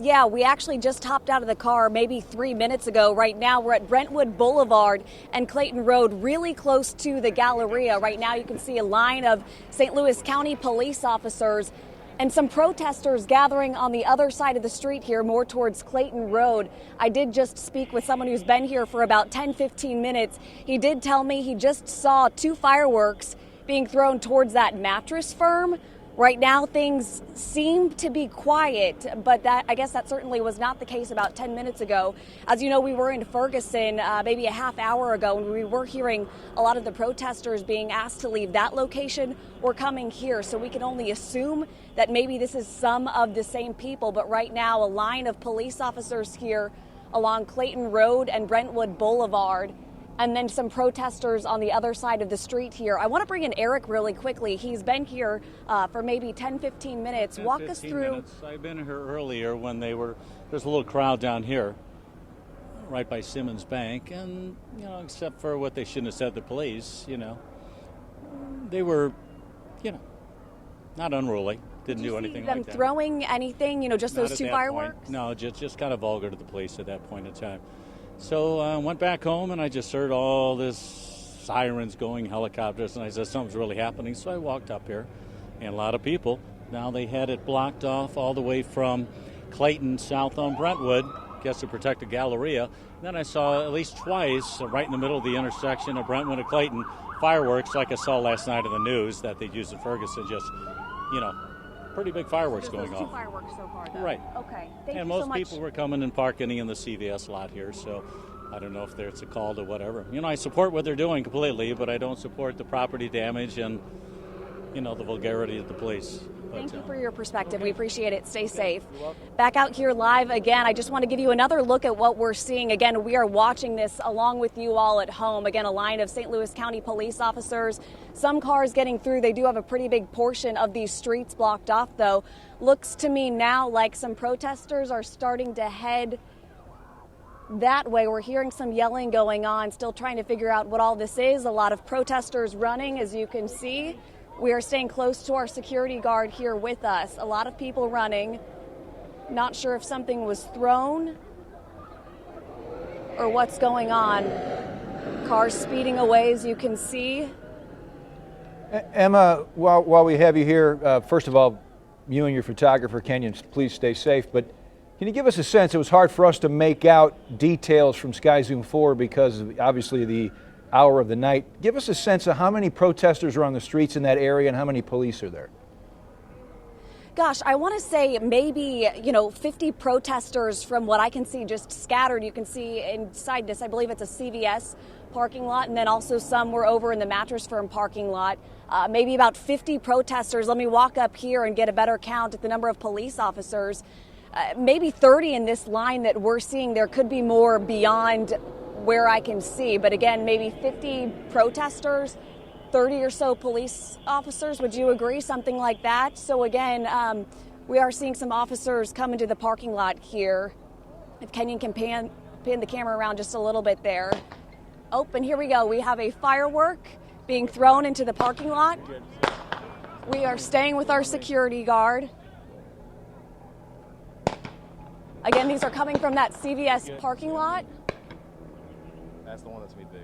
Yeah, we actually just hopped out of the car maybe 3 minutes ago. Right now we're at Brentwood Boulevard and Clayton Road, really close to the Galleria. Right now you can see a line of St. Louis County police officers and some protesters gathering on the other side of the street here, more towards Clayton Road. I did just speak with someone who's been here for about 10-15 minutes. He did tell me he just saw 2 fireworks being thrown towards that mattress firm. Right now, things seem to be quiet, but I guess that certainly was not the case about 10 minutes ago. As you know, we were in Ferguson maybe a half hour ago, and we were hearing a lot of the protesters being asked to leave that location or coming here. So we can only assume that maybe this is some of the same people. But right now, a line of police officers here along Clayton Road and Brentwood Boulevard, and then some protesters on the other side of the street here. I want to bring in Eric really quickly. He's been here for maybe 10-15 minutes. Walk us through. Minutes. I've been here earlier when there's a little crowd down here right by Simmons Bank, and except for what they shouldn't have said to the police, they were not unruly. Didn't do anything like that. Them throwing anything, just those 2 fireworks? No, just kind of vulgar to the police at that point in time. So I went back home and I just heard all this sirens going, helicopters, and I said something's really happening. So I walked up here, and a lot of people. Now they had it blocked off all the way from Clayton south on Brentwood, guess to protect the Galleria. And then I saw at least twice, right in the middle of the intersection of Brentwood and Clayton, fireworks like I saw last night in the news that they'd used in Ferguson. Just, pretty big fireworks going off. 2 fireworks so far, though. Right. Okay. Thank and you so most much. people were coming and parking in the CVS lot here, so I don't know if there's a call to whatever. I support what they're doing completely, but I don't support the property damage and, the vulgarity of the police. Thank you for your perspective. We appreciate it. Stay safe. Back out here live again. I just want to give you another look at what we're seeing. Again, we are watching this along with you all at home. Again, a line of St. Louis County police officers. Some cars getting through. They do have a pretty big portion of these streets blocked off, though. Looks to me now like some protesters are starting to head that way. We're hearing some yelling going on, still trying to figure out what all this is. A lot of protesters running, as you can see. We are staying close to our security guard here with us. A lot of people running. Not sure if something was thrown or what's going on. Cars speeding away, as you can see. Emma, while we have you here, first of all, you and your photographer, Kenyon, please stay safe. But can you give us a sense? It was hard for us to make out details from Sky Zoom 4 because of obviously the hour of the night. Give us a sense of how many protesters are on the streets in that area and how many police are there. Gosh, I want to say maybe, 50 protesters from what I can see just scattered. You can see inside this, I believe it's a CVS parking lot, and then also some were over in the mattress firm parking lot. Maybe about 50 protesters. Let me walk up here and get a better count at the number of police officers. Maybe 30 in this line that we're seeing. There could be more beyond where I can see, but again, maybe 50 protesters, 30 or so police officers. Would you agree? Something like that. So again, we are seeing some officers come into the parking lot here. If Kenyon can pan the camera around just a little bit there. Oh, and here we go. We have a firework being thrown into the parking lot. We are staying with our security guard. Again, these are coming from that CVS parking lot. That's the one that's made big.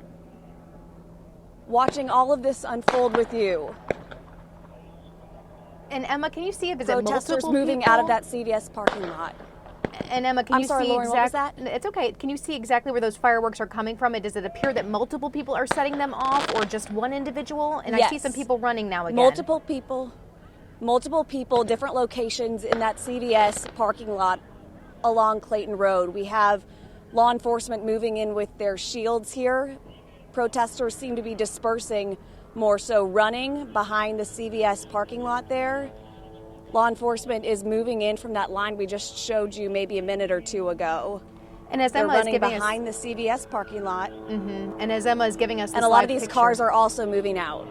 Watching all of this unfold with you. And Emma, can you see if it's protesters multiple moving people? out of that CVS parking lot? And Emma, can you see Lauren, what was that? It's okay. Can you see exactly where those fireworks are coming from? Does it appear that multiple people are setting them off, or just one individual? And yes. I see some people running now again. Multiple people, different locations in that CVS parking lot along Clayton Road. We have law enforcement moving in with their shields here. Protesters seem to be dispersing, more so running behind the CVS parking lot there. Law enforcement is moving in from that line we just showed you maybe a minute or two ago. And as They're Emma is running giving behind the CVS parking lot. And as Emma is giving us this and a lot of live these picture, cars are also moving out.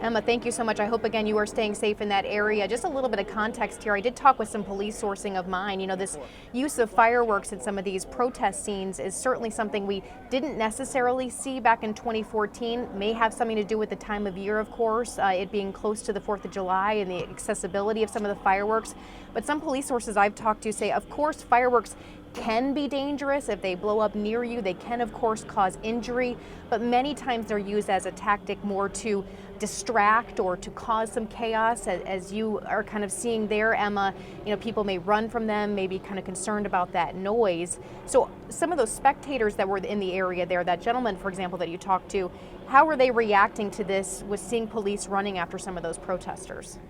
Emma, thank you so much. I hope, again, you are staying safe in that area. Just a little bit of context here. I did talk with some police sourcing of mine. You know, this use of fireworks in some of these protest scenes is certainly something we didn't necessarily see back in 2014. May have something to do with the time of year, of course, it being close to the 4th of July and the accessibility of some of the fireworks. But some police sources I've talked to say, of course, fireworks can be dangerous. If they blow up near you, they can, of course, cause injury. But many times they're used as a tactic more to distract or to cause some chaos, as you are kind of seeing there, Emma. You know, people may run from them, may be kind of concerned about that noise. So some of those spectators that were in the area there, that gentleman, for example, that you talked to, how were they reacting to this with seeing police running after some of those protesters?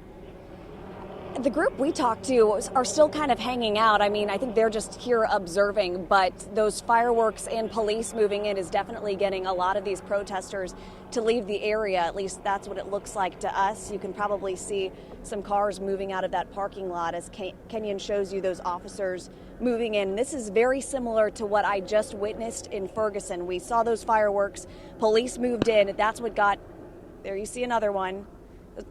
The group we talked to are still kind of hanging out. I mean, I think they're just here observing, but those fireworks and police moving in is definitely getting a lot of these protesters to leave the area. At least that's what it looks like to us. You can probably see some cars moving out of that parking lot as Kenyon shows you those officers moving in. This is very similar to what I just witnessed in Ferguson. We saw those fireworks, police moved in. That's what got, there you see another one.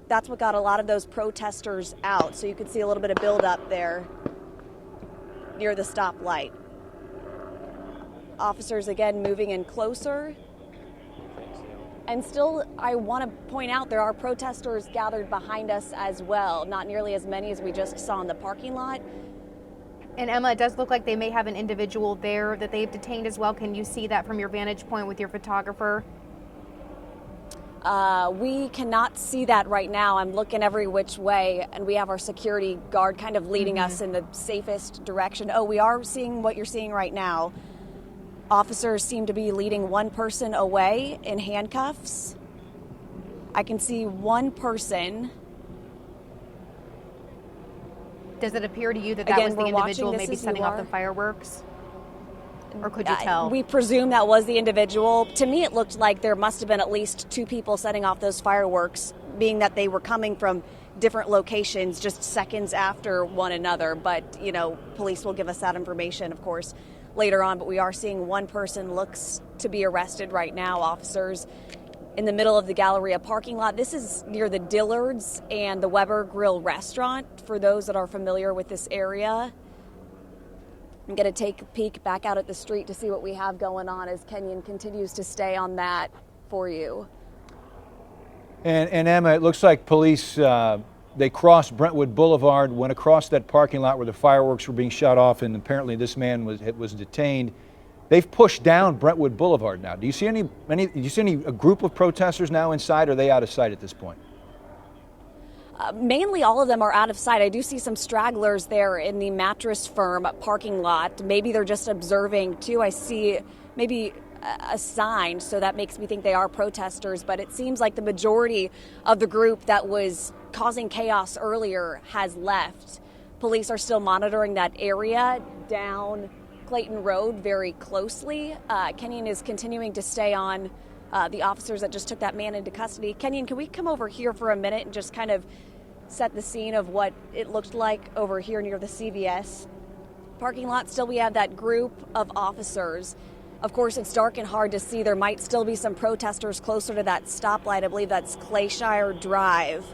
That's what got a lot of those protesters out. So you can see a little bit of buildup there near the stoplight. Officers again moving in closer. And still, I want to point out there are protesters gathered behind us as well. Not nearly as many as we just saw in the parking lot. And Emma, it does look like they may have an individual there that they've detained as well. Can you see that from your vantage point with your photographer? We cannot see that right now. I'm looking every which way, and we have our security guard kind of leading us in the safest direction. Oh, we are seeing what you're seeing right now. Officers seem to be leading one person away in handcuffs. I can see one person. Does it appear to you that Again, was the we're watching individual this maybe as you setting off are. the fireworks? Or could you tell? We presume that was the individual. To me, it looked like there must have been at least two people setting off those fireworks, being that they were coming from different locations just seconds after one another. But, you know, police will give us that information, of course, later on. But we are seeing one person looks to be arrested right now. Officers in the middle of the Galleria parking lot. This is near the Dillard's and the Weber Grill restaurant, for those that are familiar with this area. I'm going to take a peek back out at the street to see what we have going on as Kenyon continues to stay on that for you. And Emma, it looks like police, they crossed Brentwood Boulevard, went across that parking lot where the fireworks were being shot off, and apparently this man was detained. They've pushed down Brentwood Boulevard now. Do you see any a group of protesters now inside, or are they out of sight at this point? Mainly all of them are out of sight. I do see some stragglers there in the Mattress Firm parking lot. Maybe they're just observing too. I see maybe a sign, so that makes me think they are protesters, but it seems like the majority of the group that was causing chaos earlier has left. Police are still monitoring that area down Clayton Road very closely. Kenyon is continuing to stay on the officers that just took that man into custody. Kenyon, can we come over here for a minute and just kind of set the scene of what it looked like over here near the CVS parking lot? Still, we have that group of officers. Of course, it's dark and hard to see. There might still be some protesters closer to that stoplight. I believe that's Clayshire Drive.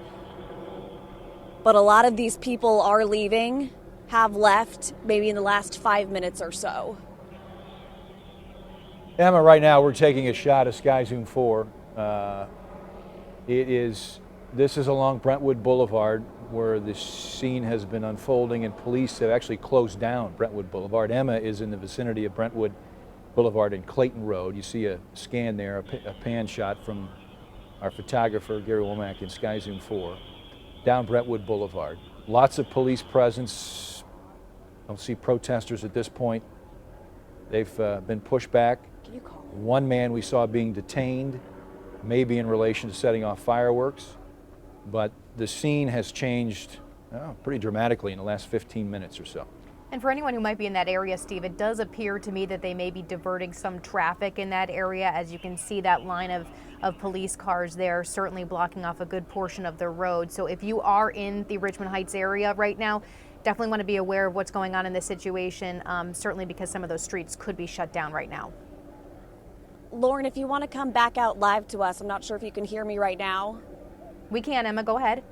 But a lot of these people are leaving, have left maybe in the last 5 minutes or so. Emma, right now we're taking a shot of Sky Zoom 4. This is along Brentwood Boulevard where the scene has been unfolding, and police have actually closed down Brentwood Boulevard. Emma is in the vicinity of Brentwood Boulevard and Clayton Road. You see a scan there, a pan shot from our photographer, Gary Womack, in Sky Zoom 4, down Brentwood Boulevard. Lots of police presence. Don't see protesters at this point. They've been pushed back. One man we saw being detained, maybe in relation to setting off fireworks, but the scene has changed pretty dramatically in the last 15 minutes or so. And for anyone who might be in that area, Steve, it does appear to me that they may be diverting some traffic in that area. As you can see, that line of police cars there certainly blocking off a good portion of the road. So if you are in the Richmond Heights area right now, definitely want to be aware of what's going on in this situation, certainly because some of those streets could be shut down right now. Lauren, if you want to come back out live to us, I'm not sure if you can hear me right now. We can, Emma, go ahead.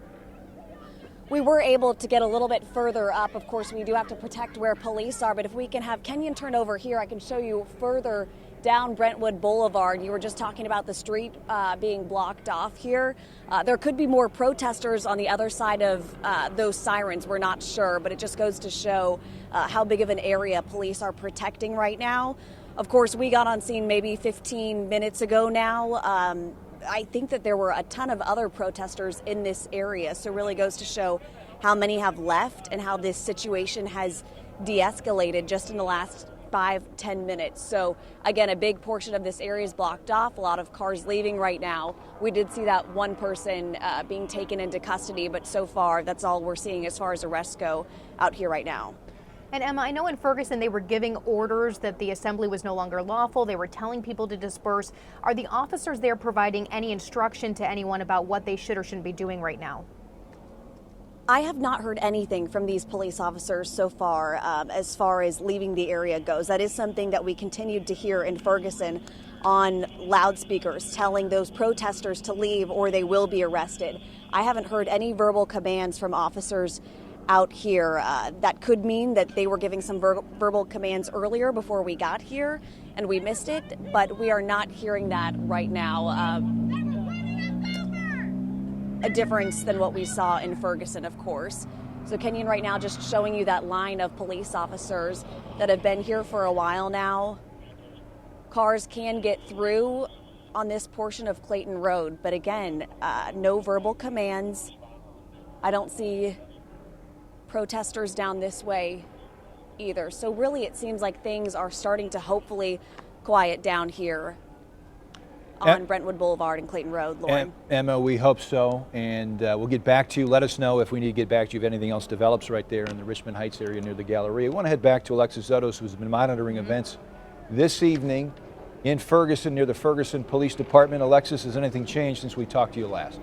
We were able to get a little bit further up. Of course, we do have to protect where police are, but if we can have Kenyon turn over here, I can show you further down Brentwood Boulevard. You were just talking about the street being blocked off here. There could be more protesters on the other side of those sirens. We're not sure, but it just goes to show how big of an area police are protecting right now. Of course, we got on scene maybe 15 minutes ago now. I think that there were a ton of other protesters in this area, so it really goes to show how many have left and how this situation has de-escalated just in the last 5-10 minutes. So again, a big portion of this area is blocked off, a lot of cars leaving right now. We did see that one person being taken into custody, but so far that's all we're seeing as far as arrests go out here right now. And Emma, I know in Ferguson they were giving orders that the assembly was no longer lawful. They were telling people to disperse. Are the officers there providing any instruction to anyone about what they should or shouldn't be doing right now? I have not heard anything from these police officers so far as leaving the area goes. That is something that we continued to hear in Ferguson on loudspeakers, telling those protesters to leave or they will be arrested. I haven't heard any verbal commands from officers out here. That could mean that they were giving some verbal commands earlier before we got here and we missed it, but we are not hearing that right now. A difference than what we saw in Ferguson, of course. So Kenyon right now just showing you that line of police officers that have been here for a while now. Cars can get through on this portion of Clayton Road, but again, no verbal commands. I don't see protesters down this way either. So really it seems like things are starting to hopefully quiet down here on Brentwood Boulevard and Clayton Road, Lauren. Emma, we hope so, and we'll get back to you. Let us know if we need to get back to you if anything else develops right there in the Richmond Heights area near the Galleria. We want to head back to Alexis Zottos, who's been monitoring events this evening in Ferguson near the Ferguson Police Department. Alexis, has anything changed since we talked to you last?